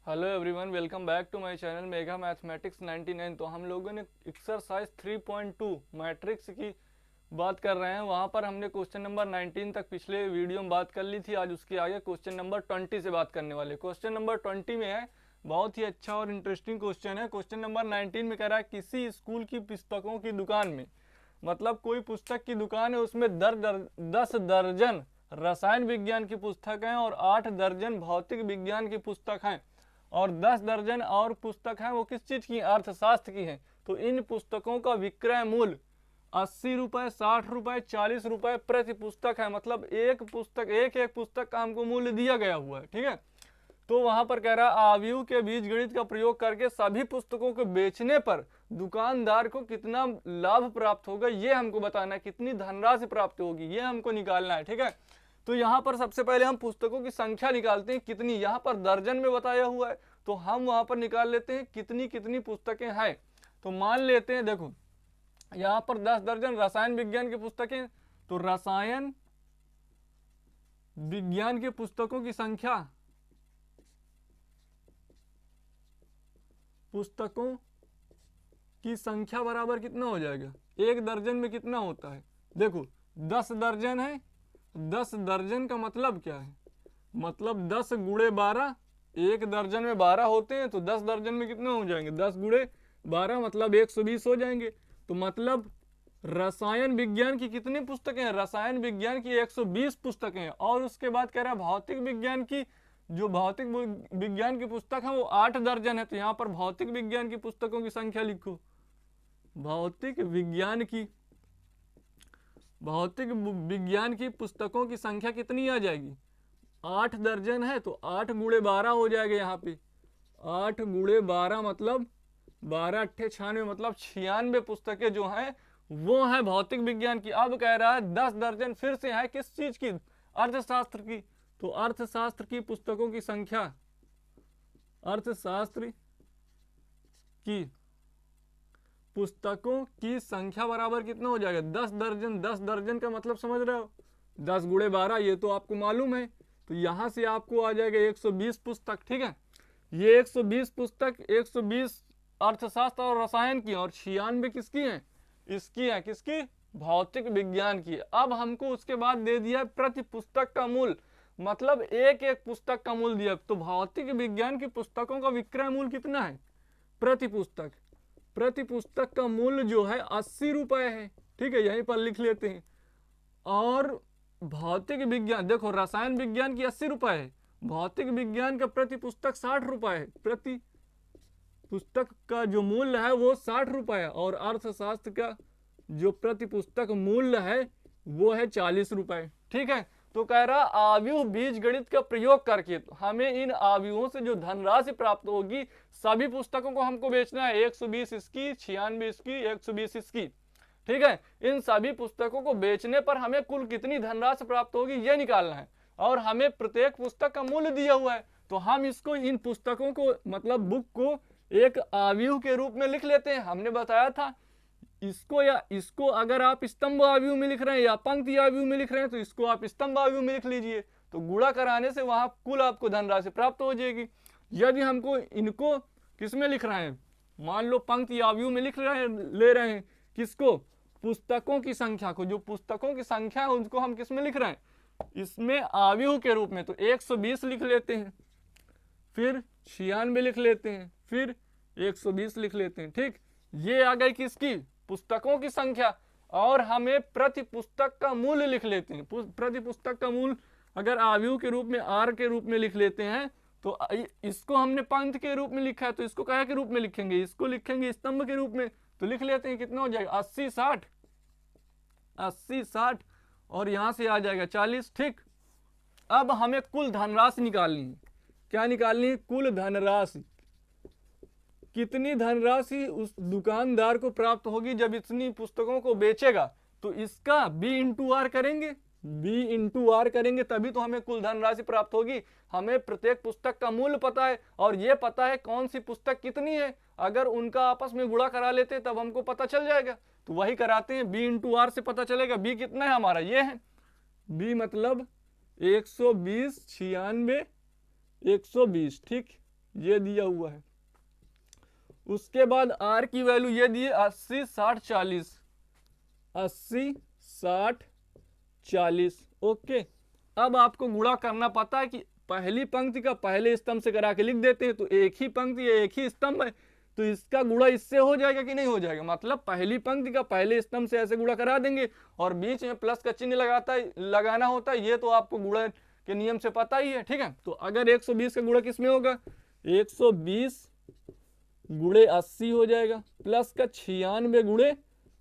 Hello everyone, welcome back to my channel mega mathematics 99। तो हम लोगों ने एक्सरसाइज 3.2 मैट्रिक्स की बात कर रहे हैं। वहां पर हमने क्वेश्चन नंबर 19 तक पिछले वीडियो में बात कर ली थी। आज उसके आगे क्वेश्चन नंबर 20 से बात करने वाले। क्वेश्चन नंबर 20 में है, बहुत ही अच्छा और इंटरेस्टिंग क्वेश्चन है। क्वेश्चन नंबर 19 में कह रहा है किसी स्कूल की पुस्तकों की दुकान में, मतलब कोई पुस्तक की दुकान है, उसमें 10 दर्जन रसायन विज्ञान की पुस्तक हैं और 8 दर्जन भौतिक विज्ञान की पुस्तक हैं और 10 दर्जन और पुस्तक हैं वो किस चीज की, अर्थशास्त्र की हैं। तो इन पुस्तकों का विक्रय मूल्य 80 रुपए, 60 रुपए, 40 रुपए प्रति पुस्तक है। मतलब एक पुस्तक, एक पुस्तक का हमको मूल्य दिया गया हुआ है। ठीक है, तो वहां पर कह रहा है आव्यूह के बीजगणित का प्रयोग करके सभी पुस्तकों को बेचने पर दुकानदार को कितना लाभ प्राप्त होगा, ये हमको बताना है। कितनी धनराशि प्राप्त होगी ये हमको निकालना है। ठीक है, तो यहाँ पर सबसे पहले हम पुस्तकों की संख्या निकालते हैं। कितनी, यहाँ पर दर्जन में बताया हुआ है, तो हम वहां पर निकाल लेते हैं कितनी कितनी पुस्तकें हैं। तो मान लेते हैं, देखो यहाँ पर 10 दर्जन रसायन विज्ञान की पुस्तकें, तो रसायन विज्ञान की पुस्तकों की संख्या, पुस्तकों की संख्या बराबर कितना हो जाएगा, एक दर्जन में कितना होता है। देखो 10 दर्जन है, 10 दर्जन का मतलब क्या है, मतलब 10 गुणे 12, एक दर्जन में 12 होते हैं, तो 10 दर्जन में कितने हो जाएंगे, 10 गुणे 12 मतलब 120 हो जाएंगे। तो मतलब रसायन विज्ञान की कितनी पुस्तकें हैं, रसायन विज्ञान की 120 पुस्तकें हैं। और उसके बाद कह रहा है भौतिक विज्ञान की, जो भौतिक विज्ञान की पुस्तक है वो 8 दर्जन है। तो यहाँ पर भौतिक विज्ञान की पुस्तकों की संख्या लिखो। भौतिक विज्ञान की पुस्तकों की संख्या कितनी आ जाएगी, 8 दर्जन है, तो 8 गुणे 12 हो जाएगा। यहाँ पे 8 गुणे 12 मतलब 12 अट्ठे 96, मतलब 96 पुस्तकें जो हैं वो है भौतिक विज्ञान की। अब कह रहा है 10 दर्जन फिर से है किस चीज की, अर्थशास्त्र की। तो अर्थशास्त्र की पुस्तकों की संख्या, अर्थशास्त्र की पुस्तकों की संख्या बराबर कितना हो जाएगा, 10 दर्जन। 10 दर्जन का मतलब समझ रहे हो, 10 गुणे 12, ये तो आपको मालूम है। तो यहां से आपको आ जाएगा 120 पुस्तक। ठीक है, ये 120 पुस्तक, 120 अर्थशास्त्र और रसायन की, और 96 किसकी है, इसकी है, किसकी, भौतिक विज्ञान की। अब हमको उसके बाद दे दिया प्रति पुस्तक का मूल्य, मतलब एक एक पुस्तक का मूल्य दिया। तो भौतिक विज्ञान की पुस्तकों का विक्रय मूल्य कितना है प्रति पुस्तक, प्रति पुस्तक का मूल्य जो है 80 रुपए है। ठीक है, यहीं पर लिख लेते हैं। और भौतिक विज्ञान, देखो रसायन विज्ञान की 80 रुपए है, भौतिक विज्ञान का प्रति पुस्तक 60 रुपए है, प्रति पुस्तक का जो मूल्य है वो 60 रुपए है। और अर्थशास्त्र का जो प्रति पुस्तक मूल्य है वो है 40 रुपए। ठीक है, तो कह रहा आव्यूह बीजगणित का प्रयोग करके हमें इन आव्यूहों से जो धनराशि प्राप्त होगी, सभी पुस्तकों को हमको बेचना है। 120 इसकी, 96 इसकी, 120 इसकी। ठीक है, इन सभी पुस्तकों को बेचने पर हमें कुल कितनी धनराशि प्राप्त होगी ये निकालना है। और हमें प्रत्येक पुस्तक का मूल्य दिया हुआ है, तो हम इसको, इन पुस्तकों को, मतलब बुक को एक आव्यूह के रूप में लिख लेते हैं। हमने बताया था इसको, या इसको अगर आप स्तंभ आव्यूह में लिख रहे हैं या पंक्ति आव्यूह में लिख रहे हैं तो इसको आप स्तंभ आव्यूह में लिख लीजिए। तो गुणा कराने से वहां कुल आपको धनराशि प्राप्त हो जाएगी। यदि हमको इनको किस में लिख रहे हैं, मान लो पंक्ति आव्यूह में लिख रहे हैं, ले रहे हैं किसको, पुस्तकों की संख्या को, जो पुस्तकों की संख्या है उनको हम किस में लिख रहे हैं, इसमें आव्यूह के रूप में। तो 120 लिख लेते हैं, फिर 96 लिख लेते हैं, फिर 120 लिख लेते हैं। ठीक, ये आ गई किसकी, पुस्तकों की संख्या। और हमें प्रति पुस्तक का मूल्य लिख लेते हैं। प्रति पुस्तक का मूल्य अगर आव्यूह के रूप में आर के रूप में लिख लेते हैं, तो इसको हमने पंक्ति के रूप में लिखा है, तो इसको क्या के रूप में लिखेंगे, इसको लिखेंगे स्तंभ के रूप में। तो लिख लेते हैं, कितना हो जाएगा, 80 60, 80 60, और यहां से आ जाएगा 40। ठीक, अब हमें कुल धनराशि निकालनी है। क्या निकालनी है, कुल धनराशि। कितनी धनराशि उस दुकानदार को प्राप्त होगी जब इतनी पुस्तकों को बेचेगा, तो इसका b इंटू आर करेंगे, b इंटू आर करेंगे तभी तो हमें कुल धनराशि प्राप्त होगी। हमें प्रत्येक पुस्तक का मूल्य पता है और ये पता है कौन सी पुस्तक कितनी है। अगर उनका आपस में गुणा करा लेते तब हमको पता चल जाएगा, तो वही कराते हैं। b इंटू आर से पता चलेगा b कितना है हमारा, ये है b, मतलब 120 96 120। ठीक, ये दिया हुआ है। उसके बाद R की वैल्यू ये दी है 80 60 40, 80 60 40। ओके, अब आपको गुणा करना पता है कि पहली पंक्ति का पहले स्तंभ से करा के लिख देते हैं, तो एक ही पंक्ति है एक ही स्तंभ है, तो इसका गुणा इससे हो जाएगा कि नहीं हो जाएगा। मतलब पहली पंक्ति का पहले स्तंभ से ऐसे गुणा करा देंगे और बीच में प्लस का चिन्ह लगाना होता है, ये तो आपको गुणा के नियम से पता ही है। ठीक है, तो अगर 120 का गुणा किस में होगा, 120 गुणे 80 हो जाएगा, प्लस का 96 गुणे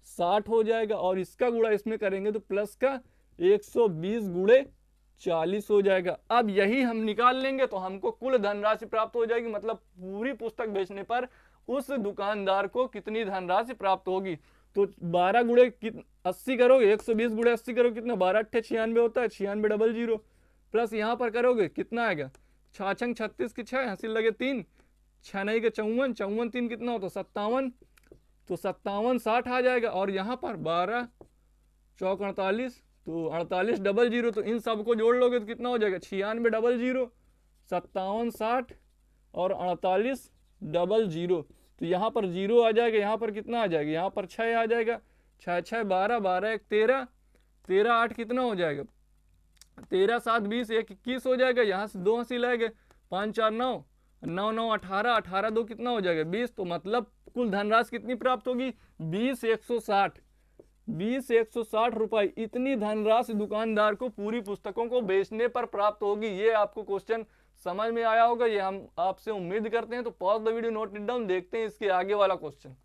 60 हो जाएगा, और इसका गुणा इसमें करेंगे तो प्लस का 120 गुणे 40 हो जाएगा। अब यही हम निकाल लेंगे तो हमको कुल धनराशि प्राप्त हो जाएगी, मतलब पूरी पुस्तक बेचने पर उस दुकानदार को कितनी धनराशि प्राप्त होगी। तो 12 गुणे 80 करोगे, 120 गुणे 80 करोगे कितना, 12 अट्ठे 96 होता है, 96 00, प्लस यहाँ पर करोगे कितना आएगा, 6 छंग 36 की 6, हंसी लगे 3, 6 नहीं के 54, 54 3 कितना होता, 57, तो 57 60 आ जाएगा। और यहाँ पर 12 चौक 48, तो 48 00, तो इन सबको जोड़ लोगे तो कितना हो जाएगा, 96 00, 57 60 और 48 00, तो यहाँ पर 0 आ जाएगा, यहाँ पर कितना आ जाएगा, यहाँ पर 6 आ जाएगा, 6 6 12, 12 1 13, 13 8 कितना हो जाएगा, 13 7 20, 1 21 हो जाएगा, यहाँ से 2 हंसी लाएंगे, 5 4 9, 9 9 18, 18 2 कितना हो जाएगा 20, तो मतलब कुल धनराशि कितनी प्राप्त होगी, 20 160, 20 160 रुपए। इतनी धनराशि दुकानदार को पूरी पुस्तकों को बेचने पर प्राप्त होगी। ये आपको क्वेश्चन समझ में आया होगा, ये हम आपसे उम्मीद करते हैं। तो pause the video, note it down, देखते हैं इसके आगे वाला क्वेश्चन।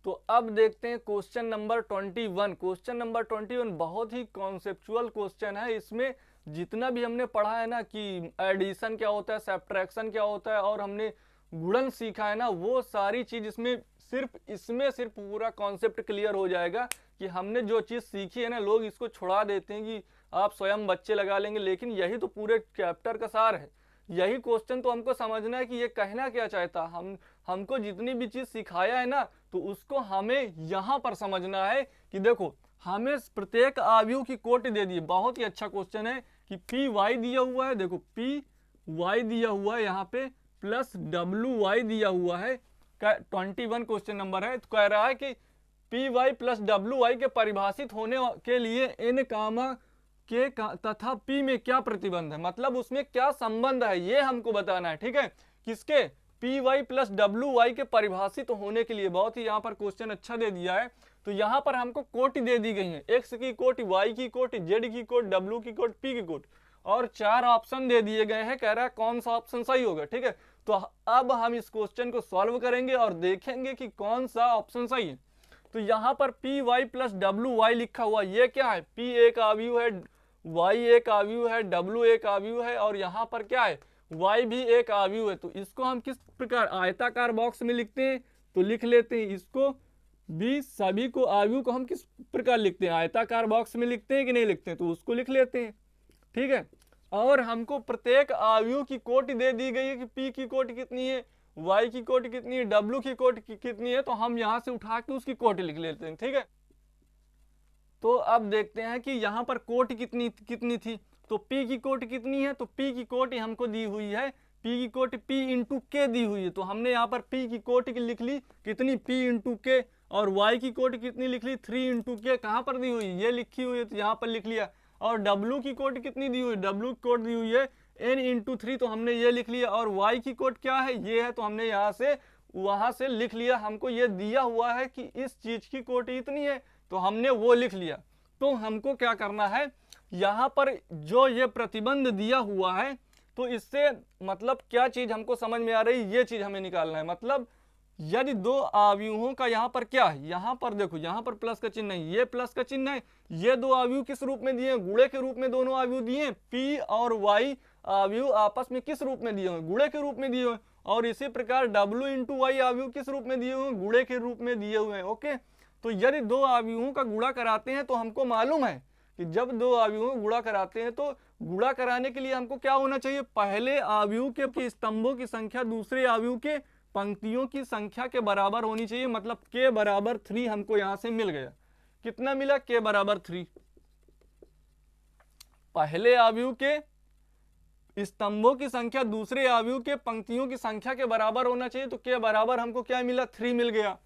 तो अब देखते हैं क्वेश्चन नंबर 21। क्वेश्चन नंबर 21 बहुत ही कॉन्सेप्चुअल क्वेश्चन है। इसमें जितना भी हमने पढ़ा है ना कि एडिशन क्या होता है, सब्ट्रैक्शन क्या होता है, और हमने गुणन सीखा है ना, वो सारी चीज इसमें सिर्फ पूरा कॉन्सेप्ट क्लियर हो जाएगा कि हमने जो चीज सीखी है ना, लोग इसको छुड़ा देते हैं कि आप स्वयं बच्चे लगा लेंगे, लेकिन यही तो पूरे चैप्टर का सार है। यही क्वेश्चन तो हमको समझना है कि ये कहना क्या चाहता। हमको जितनी भी चीज सिखाया है ना, तो उसको हमें यहाँ पर समझना है कि देखो हमें प्रत्येक आव्यूह की कोटि दे दी। बहुत ही अच्छा क्वेश्चन है कि पी वाई दिया हुआ है, देखो पी वाई दिया हुआ है यहाँ पे, प्लस डब्ल्यू वाई दिया हुआ है। 21 क्वेश्चन नंबर है। तो कह रहा है कि P Y plus W Y के परिभाषित होने के लिए एन कामा के तथा पी में क्या प्रतिबंध है, मतलब उसमें क्या संबंध है, ये हमको बताना है। ठीक है, किसके, P Y plus W Y के परिभाषित होने के लिए। बहुत ही यहाँ पर क्वेश्चन अच्छा दे दिया है। तो यहाँ पर हमको कोटि दे दी गई है, एक्स की कोटि, वाई की कोटि, जेड की कोटि, डब्ल्यू की कोटि, पी की कोटि, और 4 ऑप्शन दे दिए गए हैं। कह रहा है कौन सा ऑप्शन सही होगा। ठीक है, तो अब हम इस क्वेश्चन को सॉल्व करेंगे और देखेंगे कि कौन सा ऑप्शन सही है। तो यहाँ पर P Y plus W Y लिखा हुआ, ये क्या है, पी एक आव्यूह है, वाई एक आव्यूह है, डब्ल्यू एक आव्यूह है, और यहाँ पर क्या है, वाई भी एक आव्यूह है। तो इसको हम किस प्रकार आयताकार बॉक्स में लिखते हैं, तो लिख लेते हैं इसको भी। सभी को आव्यूह को हम किस प्रकार लिखते हैं, आयताकार बॉक्स में लिखते हैं कि नहीं लिखते हैं, तो उसको लिख लेते हैं। ठीक है, और हमको प्रत्येक आव्यूह की कोटि दे दी गई है कि पी की कोटि कितनी है, वाई की कोटि कितनी है, डब्ल्यू की कोटि कितनी है, तो हम यहाँ से उठा के उसकी कोटि लिख लेते हैं। ठीक है, तो अब देखते हैं कि यहाँ पर कोटि कितनी थी। तो P की कोटि कितनी है, तो P की कोटि हमको दी हुई है, P की कोटि P इंटू K दी हुई है। तो हमने यहाँ पर P की कोटि लिख ली कितनी, P इंटू K, और Y की कोटि कितनी लिख ली, 3 इंटू K। कहाँ पर दी हुई, ये लिखी हुई है, तो यहाँ पर लिख लिया। और W की कोटि कितनी दी हुई, W की कोटि दी हुई है N इंटू 3, तो हमने ये लिख लिया। और Y की कोटि क्या है, ये है, तो हमने यहाँ से वहाँ से लिख लिया। हमको ये दिया हुआ है कि इस चीज की कोटि इतनी है, तो हमने वो लिख लिया। तो हमको क्या करना है, यहाँ पर जो ये प्रतिबंध दिया हुआ है, तो इससे मतलब क्या चीज हमको समझ में आ रही, ये चीज हमें निकालना है। मतलब यदि दो आव्यूहों का यहाँ पर क्या है, यहाँ पर देखो, यहाँ पर प्लस का चिन्ह है, ये प्लस का चिन्ह है, ये दो आव्यूह किस रूप में दिए, गुणे के रूप में दोनों आव्यूह दिए। पी और वाई आव्यूह आपस में किस रूप में दिए हुए, गुणे के रूप में दिए हुए। और इसी प्रकार डब्ल्यू इंटू वाई आव्यूह किस रूप में दिए हुए, गुणे के रूप में दिए हुए हैं। ओके, तो यदि दो आव्यूहों का गुणा कराते हैं, तो हमको मालूम है कि जब दो आव्यूहों को गुणा कराते हैं, तो गुणा कराने के लिए हमको क्या होना चाहिए, पहले आव्यूह के स्तंभों की संख्या दूसरे आव्यूह के पंक्तियों की संख्या के बराबर होनी चाहिए। मतलब k बराबर 3 हमको यहां से मिल गया। कितना मिला, k बराबर 3। पहले आव्यूह के स्तंभों की संख्या दूसरे अवयव के पंक्तियों की संख्या के बराबर होना चाहिए, तो के बराबर हमको क्या मिला, 3 मिल गया।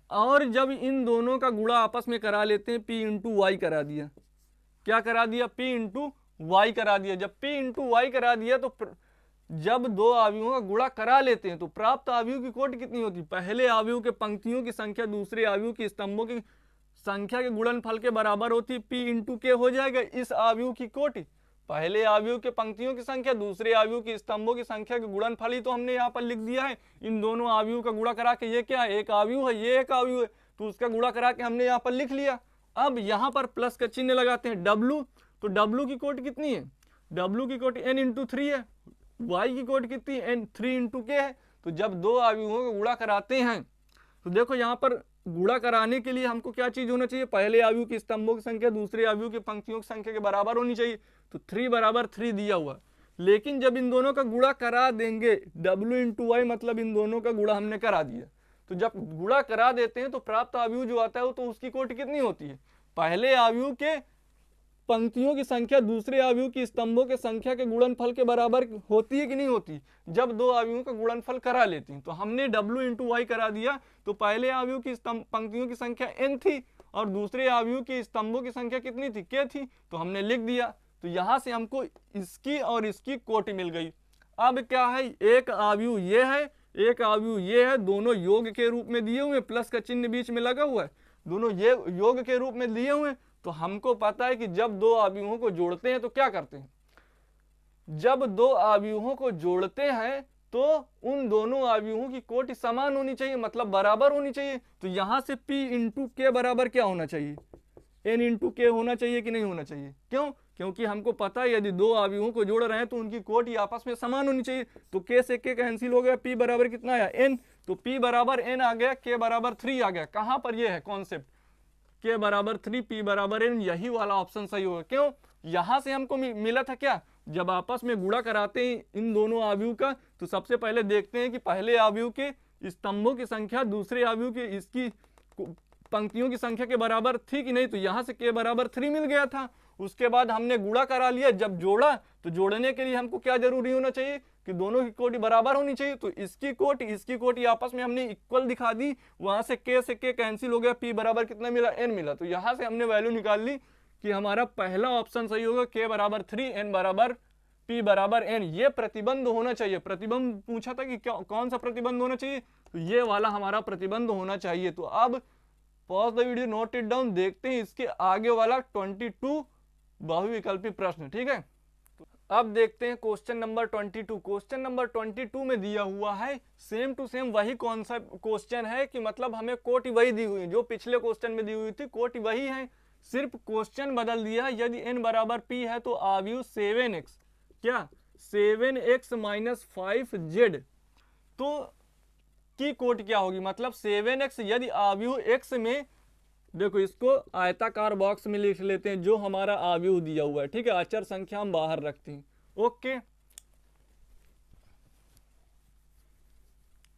और जब इन दोनों का गुणा आपस में करा लेते हैं, p इंटू वाई करा दिया, क्या करा दिया, p इंटू वाई करा दिया। जब p इंटू वाई करा दिया तो जब दो अवयवों का गुणा करा लेते हैं तो प्राप्त अवयव की कोटि कितनी होती है, पहले अवयव के पंक्तियों की संख्या दूसरे अवयव की स्तंभों की संख्या के गुणनफल के बराबर होती है, p इंटू के हो जाएगा इस अवयव की कोटि, पहले अवयव के पंक्तियों की संख्या दूसरे अवयव की स्तंभों की संख्या के गुणनफल ही तो हमने यहाँ पर लिख दिया है। इन दोनों अवयव का गुणा करा के, ये क्या है, एक अवयव है, ये एक अवयव है, तो उसका गुणा करा के हमने यहाँ पर लिख लिया। अब यहाँ पर प्लस का चिन्ह लगाते हैं, w, तो w की कोटि कितनी है, w की कोटि n इंटू 3 है, y की कोटि कितनी है, n 3 इंटू के है। तो जब दो अवयवों का गुणा कराते हैं तो देखो यहाँ पर गुणा कराने के लिए हमको क्या चीज होना चाहिए, पहले अवयव की स्तंभों की संख्या दूसरे अवयव की पंक्तियों की संख्या के बराबर होनी चाहिए, तो 3 बराबर 3 दिया हुआ। लेकिन जब इन दोनों का गुणा करा देंगे, w इंटू वाई मतलब इन दोनों का गुणा हमने करा दिया, तो जब गुणा करा देते हैं तो प्राप्त अवयव जो आता है तो उसकी कोटि कितनी होती है, पहले अवयव के पंक्तियों की संख्या दूसरे अवयव की स्तंभों के संख्या के गुणनफल के बराबर होती है कि नहीं होती, जब दो अवयवों का गुणनफल करा लेती हैं। तो हमने w इंटू वाई करा दिया, तो पहले अवयव की पंक्तियों की संख्या n थी और दूसरे अवयव की स्तंभों की संख्या कितनी थी, k थी, तो हमने लिख दिया। तो यहाँ से हमको इसकी और इसकी कोटि मिल गई। अब क्या है, एक अवयव ये है, एक अवयव ये है, दोनों योग के रूप में दिए हुए, प्लस का चिन्ह बीच में लगा हुआ है, दोनों ये योग के रूप में दिए हुए। तो हमको पता है कि जब दो अवयवों को जोड़ते हैं तो क्या करते हैं, जब दो अवयवों को जोड़ते हैं तो उन दोनों अवयवों की कोटि समान होनी चाहिए, मतलब बराबर होनी चाहिए। तो यहां से p इंटू के बराबर क्या होना चाहिए, n इंटू के होना चाहिए कि नहीं होना चाहिए, क्यों, क्योंकि हमको पता है यदि दो अवयवों को जोड़ रहे हैं तो उनकी कोटि आपस में समान होनी चाहिए। तो k से k कैंसिल हो गया, p बराबर कितना आया, n, तो p बराबर n आ गया, k बराबर 3 आ गया। कहां पर ये है कॉन्सेप्ट, k बराबर 3 p बराबर n, यही वाला ऑप्शन सही होगा। क्यों, यहां से हमको मिला था क्या, जब आपस में गुणा कराते हैं इन दोनों अवयव का तो सबसे पहले देखते हैं कि पहले अवयव के स्तंभों की संख्या दूसरे अवयव के इसकी पंक्तियों की संख्या के बराबर थी कि नहीं, तो यहाँ से k बराबर 3 मिल गया था। उसके बाद हमने गुणा करा लिया, जब जोड़ा तो जोड़ने के लिए हमको क्या जरूरी होना चाहिए कि दोनों की कोटि बराबर होनी चाहिए। तो इसकी कोटि आपस में हमने इक्वल दिखा दी, वहां से k कैंसिल हो गया, p बराबर कितना मिला, n मिला। तो यहाँ से हमने वैल्यू निकाल ली कि हमारा पहला ऑप्शन सही होगा, k बराबर 3, n बराबर p बराबर n। ये प्रतिबंध होना चाहिए, प्रतिबंध पूछा था कि कौन सा प्रतिबंध होना चाहिए, तो ये वाला हमारा प्रतिबंध होना चाहिए। तो अब pause the video, note it down, देखते हैं इसके आगे वाला 22 बहुविकल्पी प्रश्न, ठीक है। अब देखते हैं क्वेश्चन नंबर 22। क्वेश्चन नंबर 22 में दिया हुआ है सेम टू सेम वही कॉन्सेप्ट क्वेश्चन है कि मतलब हमें कोटि वही दी हुई है जो पिछले क्वेश्चन में दी हुई थी, कोटि वही है, सिर्फ क्वेश्चन बदल दिया। यदि n बराबर p है तो अवयव 7x, क्या 7x माइनस 5z, तो की कोटि क्या होगी, मतलब 7x यदि अवयव x में, देखो इसको आयताकार बॉक्स में लिख लेते हैं जो हमारा अवयव दिया हुआ है, ठीक है, अचर संख्या हम बाहर रखते हैं। ओके,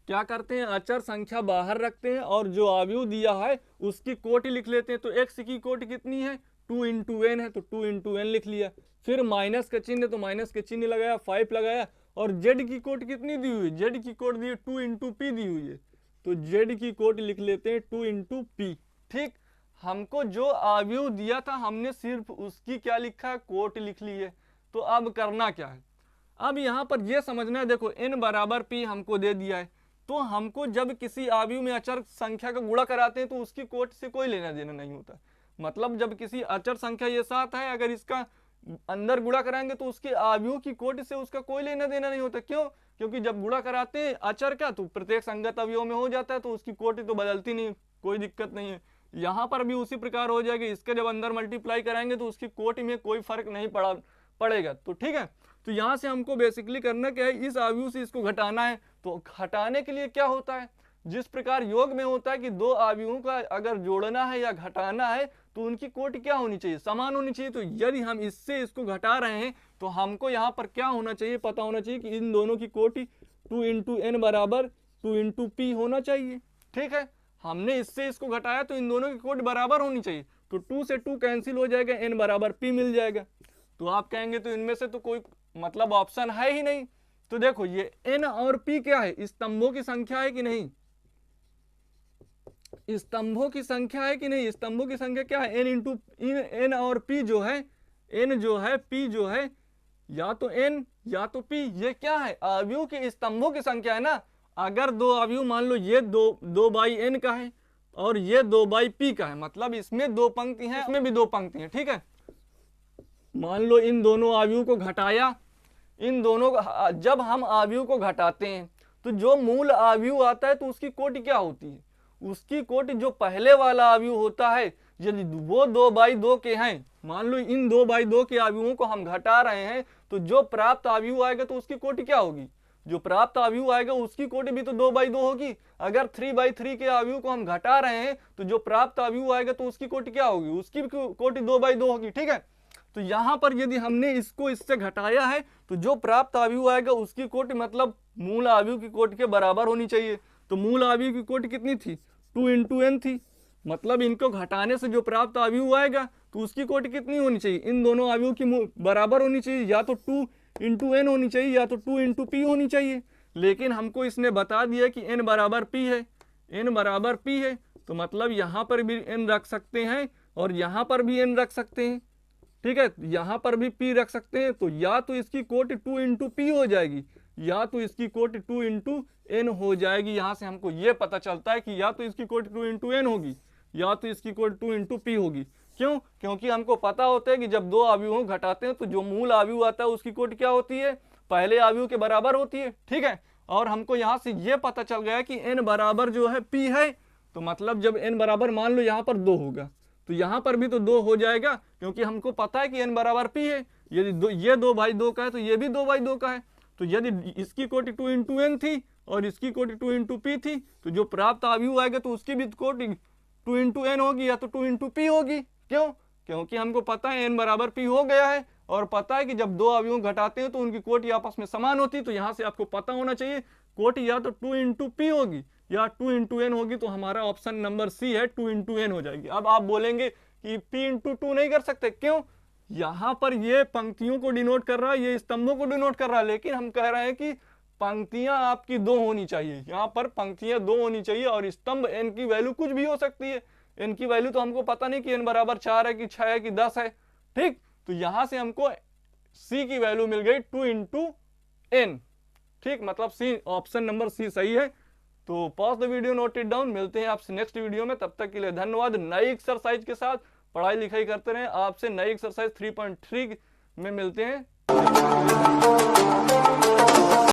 क्या करते हैं, अचर संख्या बाहर रखते हैं और जो अवयव दिया है उसकी कोटि लिख लेते हैं। तो x की कोटि कितनी है, 2 इंटू n है, तो 2 इंटू n लिख लिया। फिर माइनस का चिन्ह, तो माइनस के चिन्ह लगाया, 5 लगाया। और z की कोटि कितनी दी हुई है, z की कोटि दी है 2 इंटू p दी हुई है, तो z की कोटि लिख लेते हैं 2 इंटू p। ठीक, हमको जो अवयव दिया था हमने सिर्फ उसकी क्या लिखा है, कोटि लिख ली है। तो अब करना क्या है, अब यहाँ पर ये समझना है, देखो n बराबर p हमको दे दिया है, तो हमको जब किसी अवयव में अचर संख्या का गुणा कराते हैं तो उसकी कोटि से कोई लेना देना नहीं होता। मतलब जब किसी अचर संख्या ये 7 है, अगर इसका अंदर गुणा कराएंगे तो उसके अवयव की कोटि से उसका कोई लेना देना नहीं होता। क्यों, क्योंकि जब गुणा कराते हैं अचर का तो प्रत्येक संगत अवयव में हो जाता है, तो उसकी कोटि तो बदलती नहीं, कोई दिक्कत नहीं है। यहाँ पर भी उसी प्रकार हो जाएगी, इसके जब अंदर मल्टीप्लाई कराएंगे तो उसकी कोटि में कोई फर्क नहीं पड़ेगा। तो ठीक है, तो यहाँ से हमको बेसिकली करना क्या है, इस अवयव से इसको घटाना है। तो घटाने के लिए क्या होता है, जिस प्रकार योग में होता है कि दो अवयवों का अगर जोड़ना है या घटाना है तो उनकी कोटि क्या होनी चाहिए, समान होनी चाहिए। तो यदि हम इससे इसको घटा रहे हैं तो हमको यहाँ पर क्या होना चाहिए, पता होना चाहिए कि इन दोनों की कोटि 2 इंटू n बराबर 2 इंटू p होना चाहिए। ठीक है, हमने इससे इसको घटाया तो इन दोनों की कोटि बराबर होनी चाहिए। तो 2 से 2 कैंसिल हो जाएगा, n बराबर p मिल जाएगा। तो आप कहेंगे तो इनमें से तो कोई मतलब ऑप्शन है ही नहीं। तो देखो ये n और p क्या है, स्तंभों की संख्या है कि नहीं, स्तंभों की संख्या है कि नहीं, स्तंभों की संख्या क्या है, n इंटू n और p जो है, n जो है p जो है, या तो n या तो p, ये क्या है, अवयव के स्तंभों की संख्या है ना। अगर दो अवयव मान लो ये दो बाई n का है और ये 2 बाई p का है, मतलब इसमें दो पंक्ति हैं, इसमें भी दो पंक्ति हैं, ठीक है। मान लो इन दोनों अवयव को घटाया, इन दोनों जब हम अवयव को घटाते हैं तो जो मूल अवयव आता है तो उसकी कोटि क्या होती है, उसकी कोटि जो पहले वाला अवयव होता है, यदि वो 2 बाई 2 के हैं, मान लो इन 2 बाई 2 के अवयवों को हम घटा रहे हैं, तो जो प्राप्त अवयव आएगा तो उसकी कोटि क्या होगी, जो प्राप्त अवयव आएगा उसकी कोटि भी तो 2 बाई 2 होगी। अगर 3 बाई 3 के अवयव को हम घटा रहे हैं तो जो प्राप्त अवयव आएगा तो उसकी कोटि क्या होगी, उसकी कोटि 2 बाई 2 होगी, ठीक है। तो यहाँ पर यदि हमने इसको इससे घटाया है तो जो प्राप्त अवयव आएगा उसकी कोटि मतलब मूल अवयव की कोटि के बराबर होनी चाहिए। तो मूल अवयव की कोटि कितनी थी, 2 इंटू n थी, मतलब इनको घटाने से जो प्राप्त अवयव आएगा तो उसकी कोटि कितनी होनी चाहिए, इन दोनों अवयव की बराबर होनी चाहिए, या तो 2 इंटू n होनी चाहिए या तो 2 इंटू p होनी चाहिए। लेकिन हमको इसने बता दिया कि n बराबर p है, n बराबर p है, तो मतलब यहाँ पर भी n रख सकते हैं और यहाँ पर भी n रख सकते हैं, ठीक है, यहाँ पर भी p रख सकते हैं। तो या तो इसकी कोटि 2 इंटू p हो जाएगी या तो इसकी कोटि 2 इंटू n हो जाएगी। यहाँ से हमको ये पता चलता है कि या तो इसकी कोटि 2 इंटू n होगी या तो इसकी कोटि 2 इंटू p होगी। क्यों, क्योंकि हमको पता होता है कि जब दो अवयवों को घटाते हैं तो जो मूल अवयव आता है उसकी कोटि क्या होती है, पहले अवयव के बराबर होती है, ठीक है। और हमको यहाँ से ये पता चल गया कि n बराबर जो है p है, तो मतलब जब n बराबर मान लो यहाँ पर 2 होगा तो यहाँ पर भी तो 2 हो जाएगा, क्योंकि हमको पता है कि n बराबर p है। यदि ये 2 बाई 2 का है तो ये भी 2 बाई 2 का है। तो यदि इसकी कोटि 2 इंटू n थी और इसकी कोटि 2 इंटू p थी, तो जो प्राप्त अवयव आएगा तो उसकी भी कोटि 2 इंटू n होगी या तो 2 इंटू p होगी। क्यों, क्योंकि हमको पता है n बराबर p हो गया है और पता है कि जब दो अवयव घटाते हैं तो उनकी कोटि आपस में समान होती है। तो यहाँ से आपको पता होना चाहिए कोटि या तो 2 इंटू p होगी या 2 इंटू n होगी। तो हमारा ऑप्शन नंबर सी है, 2 इंटू n हो जाएगी। अब आप बोलेंगे कि p इंटू 2 नहीं कर सकते, क्यों, यहाँ पर ये पंक्तियों को डिनोट कर रहा है, ये स्तंभों को डिनोट कर रहा है, लेकिन हम कह रहे हैं कि पंक्तियां आपकी 2 होनी चाहिए, यहाँ पर पंक्तियां 2 होनी चाहिए और स्तंभ n की वैल्यू कुछ भी हो सकती है। n की वैल्यू तो हमको पता नहीं कि n बराबर 4 है कि 6 है कि 10 है, ठीक। तो यहाँ से हमको c की वैल्यू मिल गई 2 इंटू n, ठीक, मतलब सी, ऑप्शन नंबर सी सही है। तो pause the video, note it down. मिलते हैं आपसे नेक्स्ट वीडियो में, तब तक के लिए धन्यवाद। नई एक्सरसाइज के साथ पढ़ाई लिखाई करते रहें, आपसे नई एक्सरसाइज 3.3 में मिलते हैं।